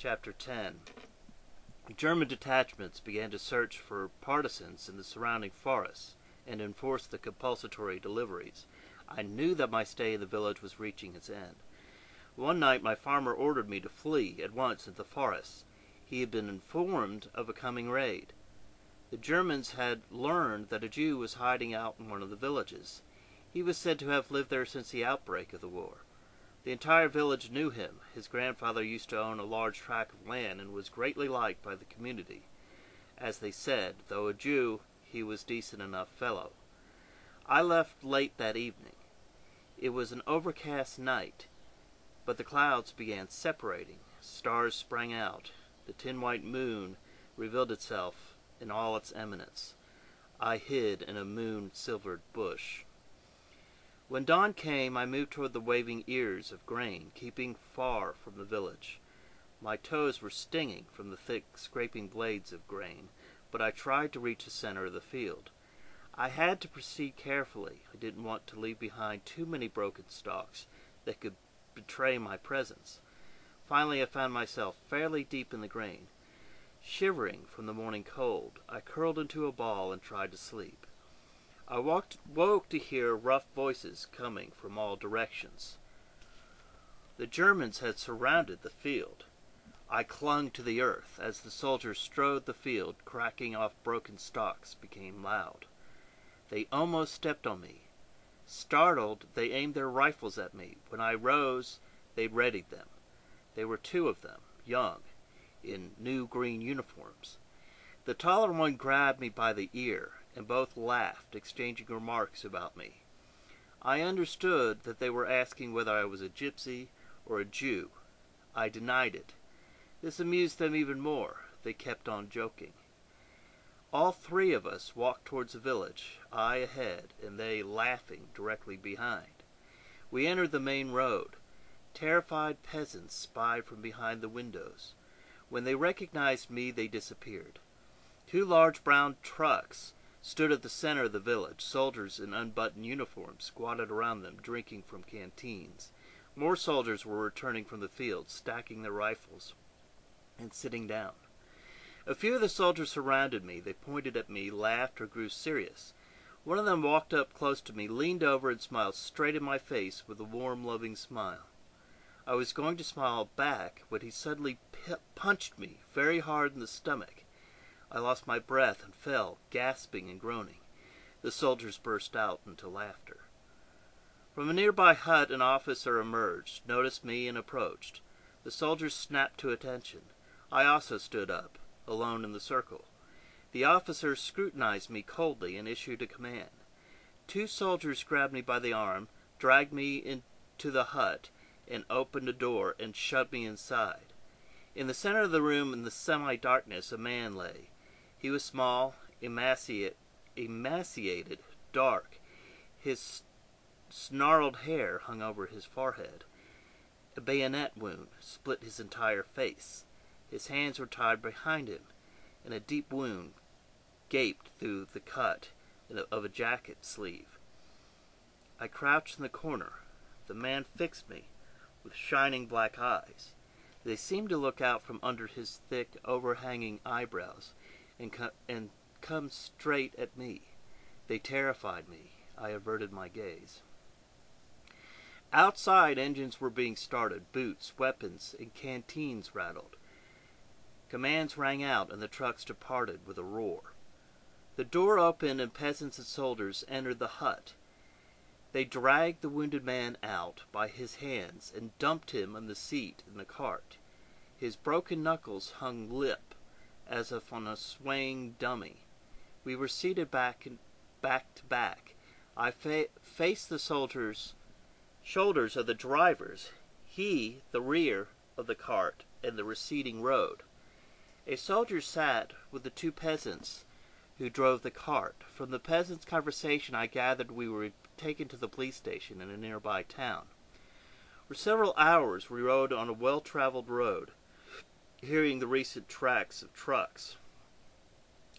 Chapter 10. German detachments began to search for partisans in the surrounding forests and enforce the compulsory deliveries. I knew that my stay in the village was reaching its end. One night my farmer ordered me to flee at once into the forests. He had been informed of a coming raid. The Germans had learned that a Jew was hiding out in one of the villages. He was said to have lived there since the outbreak of the war. The entire village knew him. His grandfather used to own a large tract of land and was greatly liked by the community. As they said, though a Jew, he was a decent enough fellow. I left late that evening. It was an overcast night, but the clouds began separating. Stars sprang out. The tin-white moon revealed itself in all its eminence. I hid in a moon-silvered bush. When dawn came, I moved toward the waving ears of grain, keeping far from the village. My toes were stinging from the thick, scraping blades of grain, but I tried to reach the center of the field. I had to proceed carefully. I didn't want to leave behind too many broken stalks that could betray my presence. Finally, I found myself fairly deep in the grain. Shivering from the morning cold, I curled into a ball and tried to sleep. I woke to hear rough voices coming from all directions. The Germans had surrounded the field. I clung to the earth as the soldiers strode the field, cracking off broken stalks became loud. They almost stepped on me. Startled, they aimed their rifles at me. When I rose, they readied them. There were two of them, young, in new green uniforms. The taller one grabbed me by the ear, and both laughed, exchanging remarks about me. I understood that they were asking whether I was a gypsy or a Jew. I denied it. This amused them even more. They kept on joking. All three of us walked towards the village, I ahead, and they laughing directly behind. We entered the main road. Terrified peasants spied from behind the windows. When they recognized me, they disappeared. Two large brown trucks stood at the center of the village. Soldiers in unbuttoned uniforms squatted around them, drinking from canteens. More soldiers were returning from the field, stacking their rifles and sitting down. A few of the soldiers surrounded me. They pointed at me, laughed, or grew serious. One of them walked up close to me, leaned over, and smiled straight in my face with a warm, loving smile. I was going to smile back when he suddenly punched me very hard in the stomach. I lost my breath and fell, gasping and groaning. The soldiers burst out into laughter. From a nearby hut, an officer emerged, noticed me, and approached. The soldiers snapped to attention. I also stood up, alone in the circle. The officer scrutinized me coldly and issued a command. Two soldiers grabbed me by the arm, dragged me into the hut, and opened a door and shoved me inside. In the center of the room, in the semi-darkness, a man lay. He was small, emaciated, dark. His snarled hair hung over his forehead. A bayonet wound split his entire face. His hands were tied behind him, and a deep wound gaped through the cut of a jacket sleeve. I crouched in the corner. The man fixed me with shining black eyes. They seemed to look out from under his thick, overhanging eyebrows and come straight at me. They terrified me. I averted my gaze. Outside, engines were being started. Boots, weapons, and canteens rattled. Commands rang out, and the trucks departed with a roar. The door opened, and peasants and soldiers entered the hut. They dragged the wounded man out by his hands and dumped him on the seat in the cart. His broken knuckles hung limp, as if on a swaying dummy. We were seated back to back. I faced the shoulders of the drivers, he the rear of the cart and the receding road. A soldier sat with the two peasants who drove the cart. From the peasants' conversation, I gathered we were taken to the police station in a nearby town. For several hours we rode on a well-traveled road, hearing the recent tracks of trucks.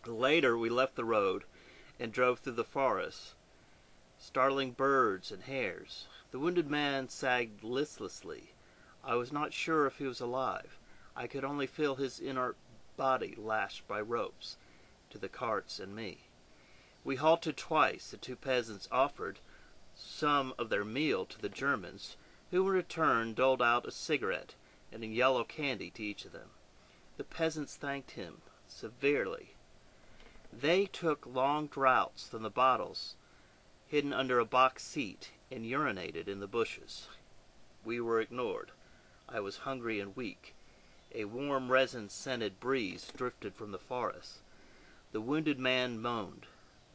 Later we left the road and drove through the forest, startling birds and hares. The wounded man sagged listlessly. I was not sure if he was alive. I could only feel his inert body lashed by ropes to the carts and me. We halted twice. The two peasants offered some of their meal to the Germans, who in return doled out a cigarette and a yellow candy to each of them. The peasants thanked him severely. They took long draughts from the bottles hidden under a box seat and urinated in the bushes. We were ignored. I was hungry and weak. A warm resin-scented breeze drifted from the forest. The wounded man moaned.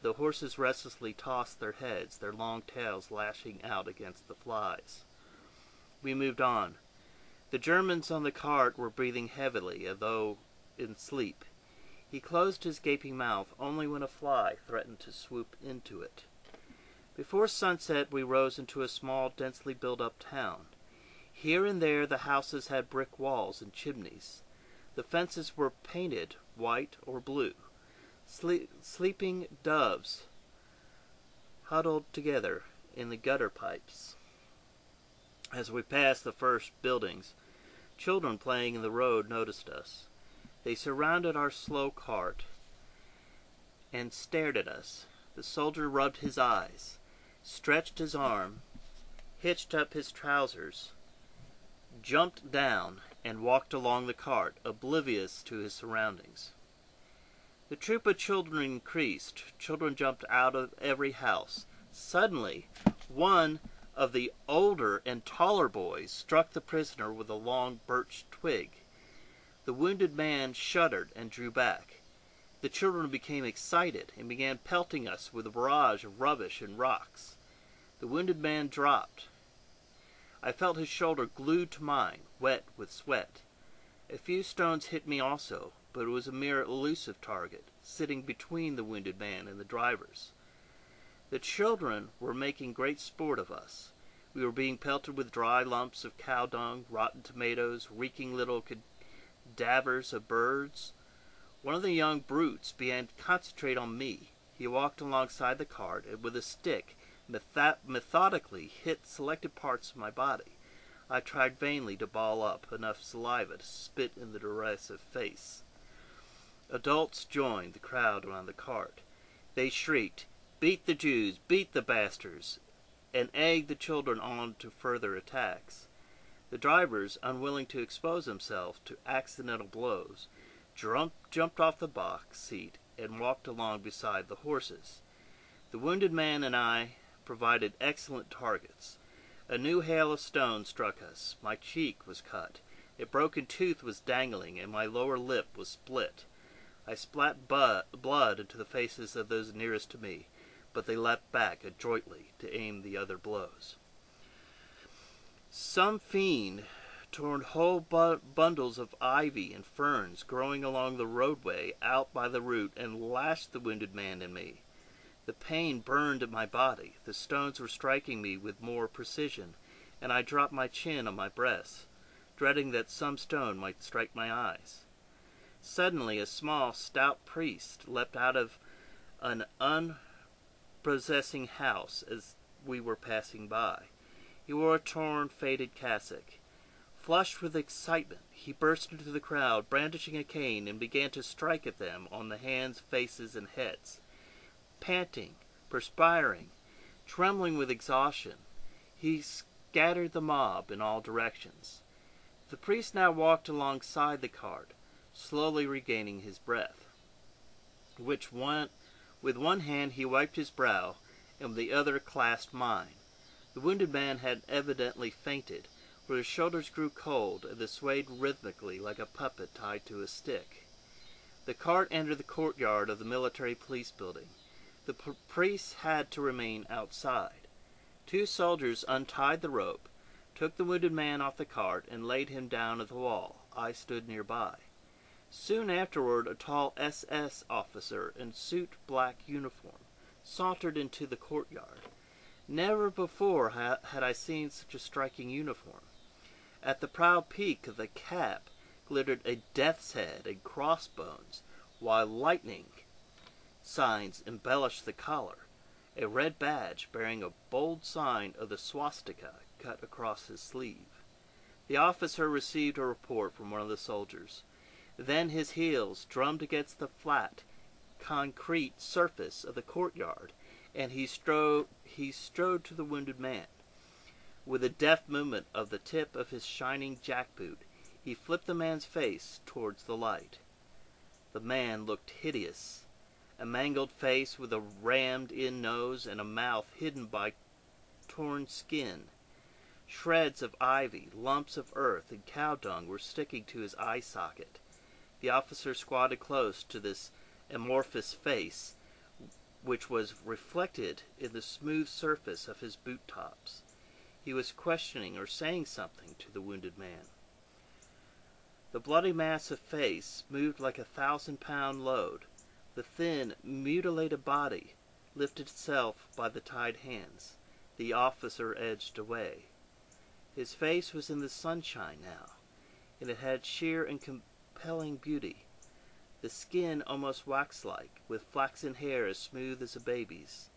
The horses restlessly tossed their heads, their long tails lashing out against the flies. We moved on. The Germans on the cart were breathing heavily, as though in sleep. He closed his gaping mouth only when a fly threatened to swoop into it. Before sunset, we rose into a small, densely built-up town. Here and there the houses had brick walls and chimneys. The fences were painted white or blue. Sleeping doves huddled together in the gutter pipes. As we passed the first buildings, children playing in the road noticed us. They surrounded our slow cart and stared at us. The soldier rubbed his eyes, stretched his arm, hitched up his trousers, jumped down, and walked along the cart, oblivious to his surroundings. The troop of children increased. Children jumped out of every house. Suddenly, one of the older and taller boys struck the prisoner with a long birch twig. The wounded man shuddered and drew back. The children became excited and began pelting us with a barrage of rubbish and rocks. The wounded man dropped. I felt his shoulder glued to mine, wet with sweat. A few stones hit me also, but it was a mere elusive target, sitting between the wounded man and the drivers. The children were making great sport of us. We were being pelted with dry lumps of cow dung, rotten tomatoes, reeking little cadavers of birds. One of the young brutes began to concentrate on me. He walked alongside the cart and with a stick methodically hit selected parts of my body. I tried vainly to ball up enough saliva to spit in the derisive face. Adults joined the crowd around the cart. They shrieked, "Beat the Jews! Beat the bastards!" and egged the children on to further attacks. The drivers, unwilling to expose themselves to accidental blows, jumped off the box seat and walked along beside the horses. The wounded man and I provided excellent targets. A new hail of stones struck us. My cheek was cut. A broken tooth was dangling, and my lower lip was split. I splat blood into the faces of those nearest to me, but they leapt back adroitly to aim the other blows. Some fiend tore whole bundles of ivy and ferns growing along the roadway out by the root and lashed the wounded man and me. The pain burned at my body. The stones were striking me with more precision, and I dropped my chin on my breast, dreading that some stone might strike my eyes. Suddenly a small, stout priest leapt out of an unprepossessing house as we were passing by. He wore a torn, faded cassock. Flushed with excitement, he burst into the crowd, brandishing a cane, and began to strike at them on the hands, faces, and heads. Panting, perspiring, trembling with exhaustion, he scattered the mob in all directions. The priest now walked alongside the cart, slowly regaining his breath. With one hand he wiped his brow, and with the other clasped mine. The wounded man had evidently fainted, for his shoulders grew cold, and they swayed rhythmically like a puppet tied to a stick. The cart entered the courtyard of the military police building. The priest had to remain outside. Two soldiers untied the rope, took the wounded man off the cart, and laid him down at the wall. I stood nearby. Soon afterward, a tall SS officer in suit black uniform sauntered into the courtyard. Never before had I seen such a striking uniform. At the proud peak of the cap glittered a death's head and crossbones, while lightning signs embellished the collar. A red badge bearing a bold sign of the swastika cut across his sleeve. The officer received a report from one of the soldiers. Then his heels drummed against the flat, concrete surface of the courtyard, and he strode to the wounded man. With a deft movement of the tip of his shining jackboot, he flipped the man's face towards the light. The man looked hideous, a mangled face with a rammed-in nose and a mouth hidden by torn skin. Shreds of ivy, lumps of earth, and cow dung were sticking to his eye socket. The officer squatted close to this amorphous face, which was reflected in the smooth surface of his boot tops. He was questioning or saying something to the wounded man. The bloody mass of face moved like a 1,000-pound load. The thin, mutilated body lifted itself by the tied hands. The officer edged away. His face was in the sunshine now, and it had sheer and compelling beauty. The skin almost wax-like, with flaxen hair as smooth as a baby's.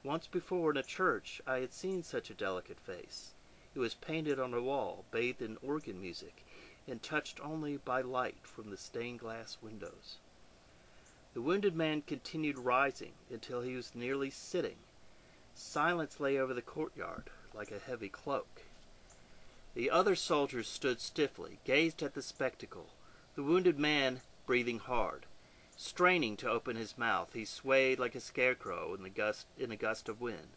Once before in a church I had seen such a delicate face. It was painted on a wall, bathed in organ music, and touched only by light from the stained-glass windows. The wounded man continued rising until he was nearly sitting. Silence lay over the courtyard like a heavy cloak. The other soldiers stood stiffly, gazed at the spectacle. The wounded man breathing hard. Straining to open his mouth, he swayed like a scarecrow in a gust of wind.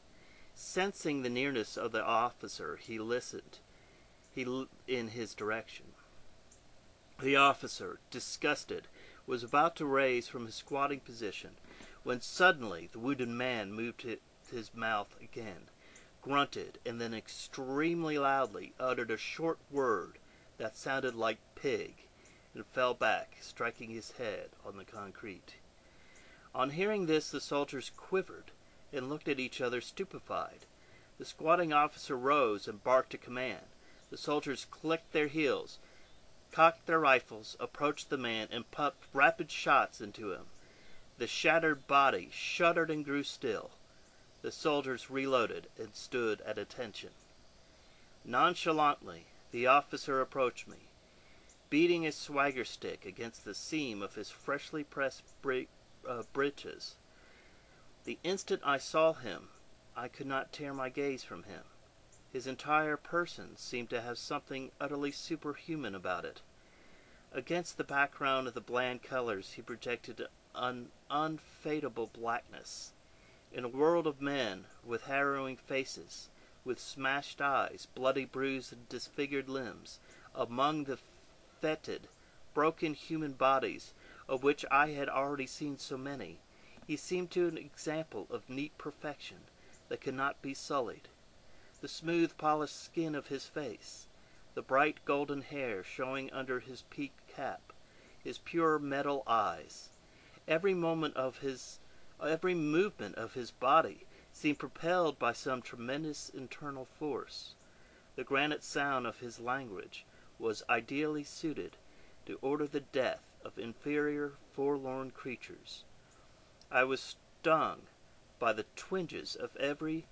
Sensing the nearness of the officer, he listened in his direction. The officer, disgusted, was about to raise from his squatting position, when suddenly the wounded man moved his mouth again, grunted, and then extremely loudly uttered a short word that sounded like pig, and fell back, striking his head on the concrete. On hearing this, the soldiers quivered and looked at each other stupefied. The squatting officer rose and barked a command. The soldiers clicked their heels, cocked their rifles, approached the man, and pumped rapid shots into him. The shattered body shuddered and grew still. The soldiers reloaded and stood at attention. Nonchalantly, the officer approached me, beating his swagger stick against the seam of his freshly pressed breeches. The instant I saw him, I could not tear my gaze from him. His entire person seemed to have something utterly superhuman about it. Against the background of the bland colors, he projected an unfadable blackness. In a world of men with harrowing faces, with smashed eyes, bloody bruised and disfigured limbs, among the fetid, broken human bodies of which I had already seen so many, he seemed to an example of neat perfection that could not be sullied. The smooth, polished skin of his face, the bright golden hair showing under his peaked cap, his pure metal eyes, every movement of his body seemed propelled by some tremendous internal force. The granite sound of his language was ideally suited to order the death of inferior, forlorn creatures. I was stung by the twinges of every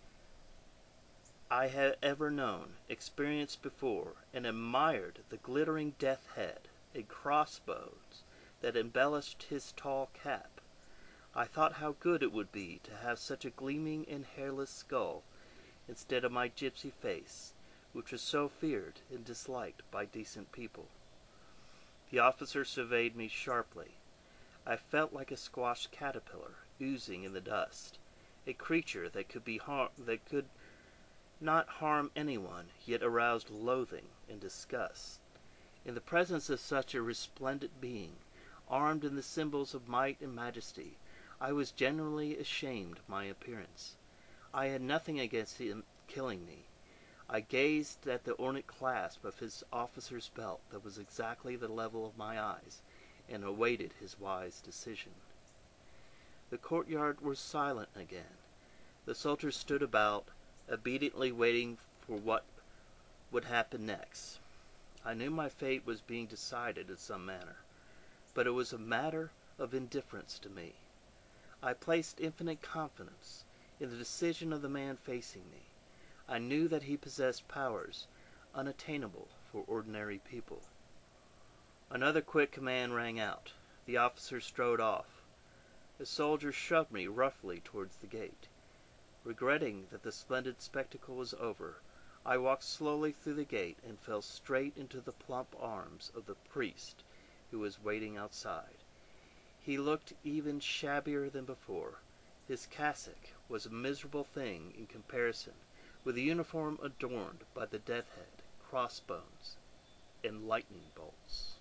I had ever known, experienced before, and admired the glittering death head and crossbows that embellished his tall cap. I thought how good it would be to have such a gleaming and hairless skull instead of my gypsy face, which was so feared and disliked by decent people. The officer surveyed me sharply. I felt like a squashed caterpillar oozing in the dust, a creature that could not harm anyone, yet aroused loathing and disgust. In the presence of such a resplendent being, armed in the symbols of might and majesty, I was genuinely ashamed of my appearance. I had nothing against him killing me. I gazed at the ornate clasp of his officer's belt that was exactly the level of my eyes, and awaited his wise decision. The courtyard was silent again. The soldiers stood about, obediently waiting for what would happen next. I knew my fate was being decided in some manner, but it was a matter of indifference to me. I placed infinite confidence in the decision of the man facing me. I knew that he possessed powers unattainable for ordinary people. Another quick command rang out. The officer strode off. A soldier shoved me roughly towards the gate. Regretting that the splendid spectacle was over, I walked slowly through the gate and fell straight into the plump arms of the priest who was waiting outside. He looked even shabbier than before. His cassock was a miserable thing in comparison with the uniform adorned by the death head, crossbones, and lightning bolts.